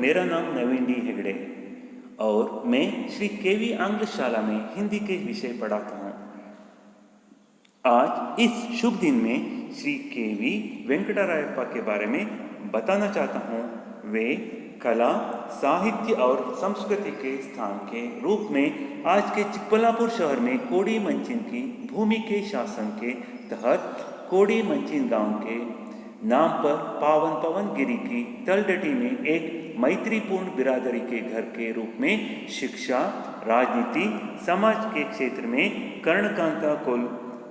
मेरा नाम नवीन डी हेगड़े और मैं श्री केवी आंग्ल शाला में हिंदी के विषय पढ़ाता हूँ। आज इस शुभ दिन में श्री केवी वेंकटरायप्पा के बारे में बताना चाहता हूँ। वे कला, साहित्य और संस्कृति के स्थान के रूप में आज के चिकबल्लापुर शहर में कोडी मंचिन की भूमि के शासन के तहत कोडी मंचिन गांव के नाम पर पावन पवनगिरी की तलडटी में एक मैत्रीपूर्ण बिरादरी के घर के रूप में शिक्षा, राजनीति, समाज के क्षेत्र में कर्णकांता कुल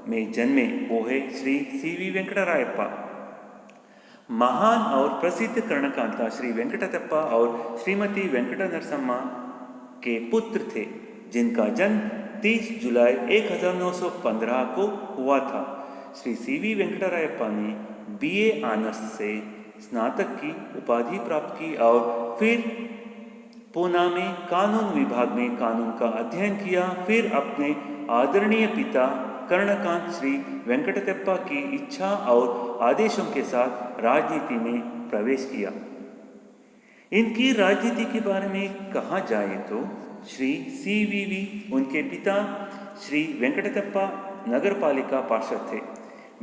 में जन्मे वो है श्री सीवी वेंकटरायप्पा। महान और प्रसिद्ध कर्णकांता श्री वेंकटप्पा और श्रीमती वेंकट नरसम्मा के पुत्र थे, जिनका जन्म 30 जुलाई 1915 को हुआ था। श्री सीवी वेंकटरायप्पा ने बीए ऑनर्स से स्नातक की उपाधि प्राप्त की और फिर पूना में कानून विभाग में कानून का अध्ययन किया। फिर अपने आदरणीय पिता कर्णकांत श्री वेंकटप्पा की इच्छा और आदेशों के साथ राजनीति में प्रवेश किया। इनकी राजनीति के बारे में कहा जाए तो श्री सीवीवी उनके पिता श्री वेंकटप्पा नगरपालिका पार्षद थे।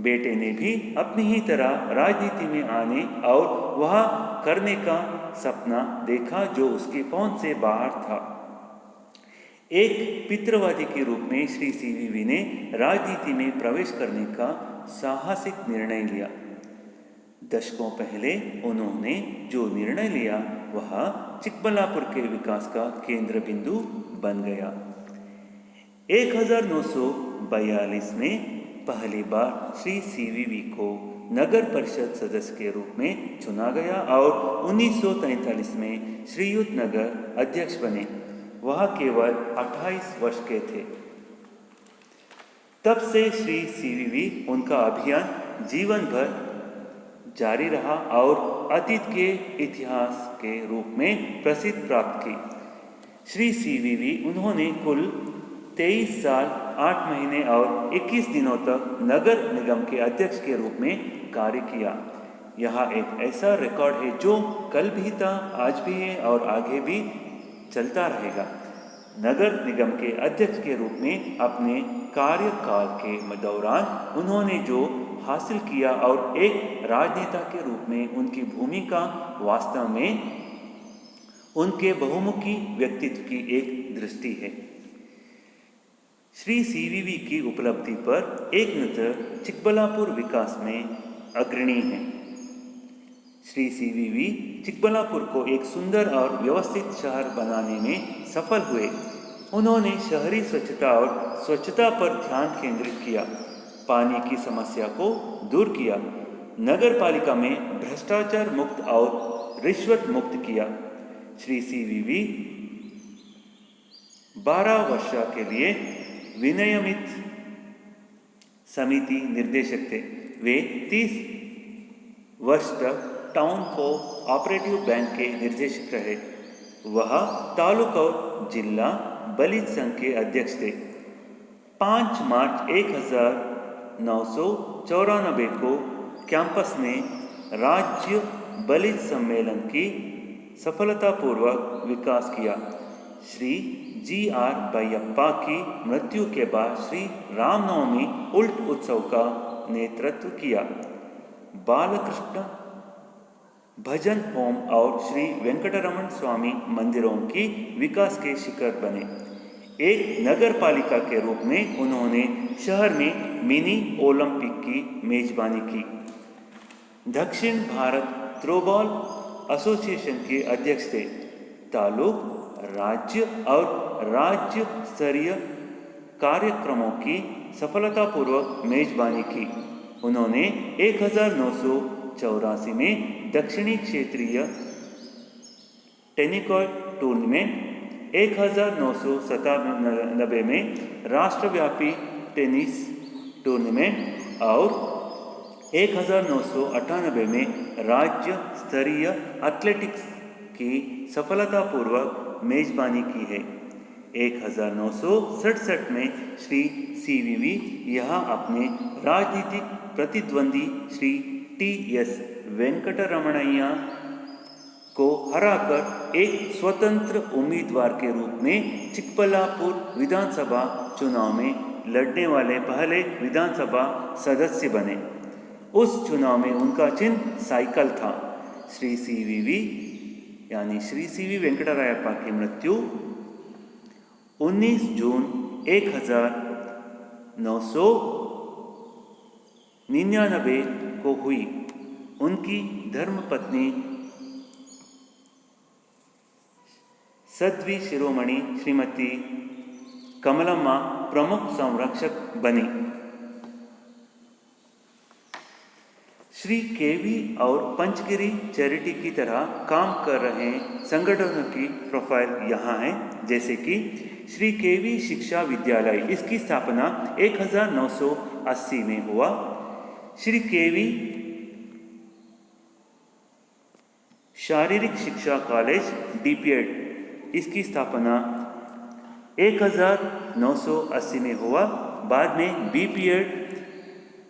बेटे ने भी अपनी ही तरह राजनीति में आने और वह करने का सपना देखा जो उसके पहुंच से बाहर था। एक पितृवादी के रूप में श्री सीवीवी ने राजनीति में प्रवेश करने का साहसिक निर्णय लिया। दशकों पहले उन्होंने जो निर्णय लिया वह चिकबल्लापुर के विकास का केंद्र बिंदु बन गया। 1942 में पहली बार श्री सीवीवी को नगर परिषद सदस्य के रूप में चुना गया और 1943 में श्रीयुत नगर अध्यक्ष बने। वह केवल 28 वर्ष के थे। तब से श्री सीवीवी उनका अभियान जीवन भर जारी रहा और अतीत के इतिहास के रूप में प्रसिद्ध प्राप्त की। श्री सीवीवी उन्होंने कुल 23 साल 8 महीने और 21 दिनों तक नगर निगम के अध्यक्ष के रूप में कार्य किया। यह एक ऐसा रिकॉर्ड है जो कल भी था, आज भी है और आगे भी चलता रहेगा। नगर निगम के अध्यक्ष के रूप में अपने कार्यकाल के दौरान उन्होंने जो हासिल किया और एक राजनेता के रूप में उनकी भूमिका वास्तव में उनके बहुमुखी व्यक्तित्व की एक दृष्टि है। श्री सीवीवी की उपलब्धि पर एक नज़र चिकबल्लापुर विकास में अग्रणी है। श्री सीवीवी चिकबल्लापुर को एक सुंदर और व्यवस्थित शहर बनाने में सफल हुए। उन्होंने शहरी स्वच्छता और स्वच्छता पर ध्यान केंद्रित किया, पानी की समस्या को दूर किया, नगर पालिका में भ्रष्टाचार मुक्त और रिश्वत मुक्त किया। श्री सीवीवी 12 वर्ष के लिए विनियमित समिति निर्देशक थे। वे 30 वर्ष तक टाउन को ऑपरेटिव बैंक के निर्देशक रहे। वह तालुका और जिला बलिज संघ के अध्यक्ष थे। 5 मार्च 1994 को कैंपस में राज्य बलिज सम्मेलन की सफलतापूर्वक विकास किया। श्री जी.आर. बैयप्पा की मृत्यु के बाद श्री रामनवमी उल्ट उत्सव का नेतृत्व किया। बालकृष्ण भजन होम और श्री वेंकटरमण स्वामी मंदिरों की विकास के शिखर बने। एक नगर पालिका के रूप में उन्होंने शहर में मिनी ओलंपिक की मेजबानी की। दक्षिण भारत थ्रोबॉल एसोसिएशन के अध्यक्ष थे। तालुक, राज्य और राज्य स्तरीय कार्यक्रमों की सफलतापूर्वक मेजबानी की। उन्होंने 1984 में दक्षिणी क्षेत्रीय टेनिस टूर्नामेंट, 1997 में राष्ट्रव्यापी टेनिस टूर्नामेंट और 1998 में राज्य स्तरीय एथलेटिक्स की सफलतापूर्वक मेजबानी की है। 1967 में श्री सीवीवी यहाँ अपने राजनीतिक प्रतिद्वंदी श्री टी.एस. वेंकटरमणैया को हराकर एक स्वतंत्र उम्मीदवार के रूप में चिकबल्लापुर विधानसभा चुनाव में लड़ने वाले पहले विधानसभा सदस्य बने। उस चुनाव में उनका चिन्ह साइकिल था। श्री सीवीवी यानी श्री सीवी वेंकटरायप्पा की मृत्यु 19 जून 1999 को हुई। उनकी धर्मपत्नी सद्वी शिरोमणि श्रीमती कमलम्मा प्रमुख संरक्षक बनी। श्री केवी और पंचगिरी चैरिटी की तरह काम कर रहे संगठनों की प्रोफाइल यहाँ है, जैसे कि श्री केवी शिक्षा विद्यालय, इसकी स्थापना 1980 में हुआ। श्री केवी शारीरिक शिक्षा कॉलेज डीपीएड, इसकी स्थापना 1980 में हुआ। बाद में बीपीएड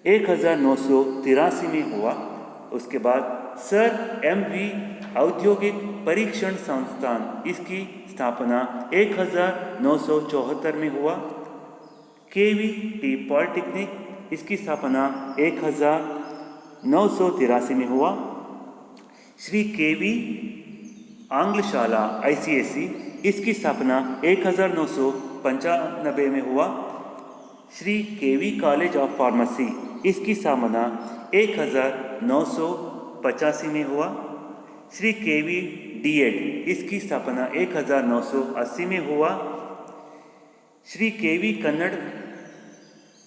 1983 में हुआ। उसके बाद सर एमवी औद्योगिक परीक्षण संस्थान, इसकी स्थापना 1974 में हुआ। केवीटी पॉलिटेक्निक, इसकी स्थापना 1983 में हुआ। श्री केवी आंग्लशाला ICSE, इसकी स्थापना 1995 में हुआ। श्री केवी कॉलेज ऑफ फार्मेसी, इसकी स्थापना 1985 में हुआ। श्री केवी डीएड, इसकी स्थापना 1980 में हुआ। श्री केवी कन्नड़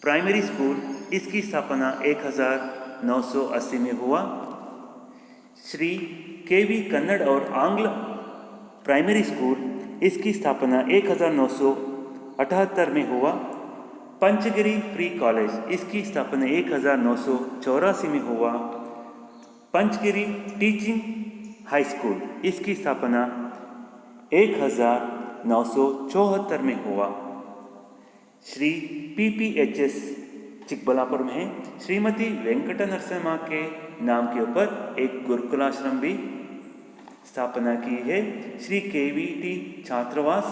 प्राइमरी स्कूल, इसकी स्थापना 1980 में हुआ। श्री केवी कन्नड़ और आंग्ल प्राइमरी स्कूल, इसकी स्थापना 1978 में हुआ। पंचगिरी फ्री कॉलेज, इसकी स्थापना 1984 में हुआ। पंचगिरी टीचिंग हाई स्कूल, इसकी स्थापना 1974 में हुआ। श्री PPHS चिकबल्लापुर में श्रीमती वेंकट नरसिम्हा के नाम के ऊपर एक गुरुकुलाश्रम भी स्थापना की है। श्री केवीटी छात्रावास,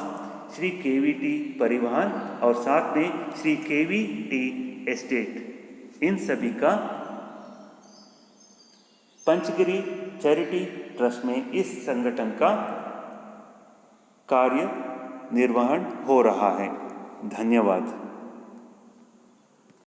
श्री केवीटी परिवहन और साथ में श्री केवीटी एस्टेट, इन सभी का पंचगिरी चैरिटी ट्रस्ट में इस संगठन का कार्य निर्वहन हो रहा है। धन्यवाद।